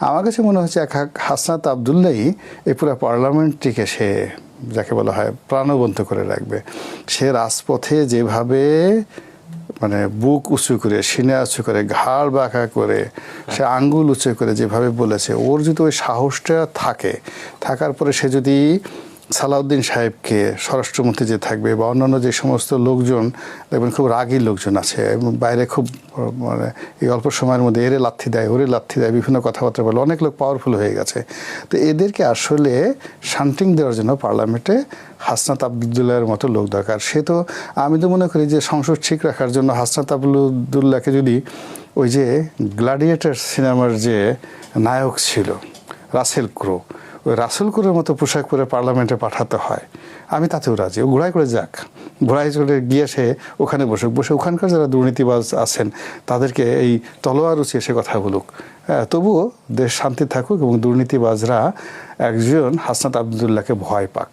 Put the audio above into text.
আমার কাছে মনে হচ্ছে হাসনাত আবদুল্লাহই এই পুরো পার্লামেন্টটিকে সে যাকে বলা হয় প্রাণবন্ত করে রাখবে। সে রাজপথে যেভাবে মানে বুক উঁচু করে, সিনা উঁচু করে, ঘাড় বাঁকা করে, সে আঙ্গুল উঁচু করে যেভাবে বলেছে, ওর যদি ওই সাহসটা থাকে, থাকার পরে সে যদি সালাউদ্দিন সাহেবকে, স্বরাষ্ট্রমন্ত্রী যে থাকবে বা অন্যান্য যে সমস্ত লোকজন দেখবেন খুব রাগী লোকজন আছে এবং বাইরে খুব মানে এই অল্প সময়ের মধ্যে এরে লাথি দেয়, ওরে লাথি দেয়, বিভিন্ন কথাবার্তা বলে, অনেক লোক পাওয়ারফুল হয়ে গেছে। তো এদেরকে আসলে শান্টিং দেওয়ার জন্য পার্লামেন্টে হাসনাত আবদুল্লাহর মতো লোক দরকার। সে তো আমি তো মনে করি যে সংসদ ঠিক রাখার জন্য হাসনাত আবদুল্লাহকে যদি ওই যে গ্ল্যাডিয়েটর সিনেমার যে নায়ক ছিল রাসেল ক্রো, ওই রাসেল ক্রোর মতো পোশাক পরে পার্লামেন্টে পাঠাতে হয়, আমি তাতেও রাজি। ও ঘোড়ায় করে যাক, ঘোড়ায় করে গিয়ে সে ওখানে বসে ওখানকার যারা দুর্নীতিবাজ আছেন তাদেরকে এই তলোয়ার উঁচিয়ে সে কথা বলুক। তবুও দেশ শান্তি থাকুক এবং দুর্নীতিবাজরা একজন হাসনাত আবদুল্লাহকে ভয় পাক।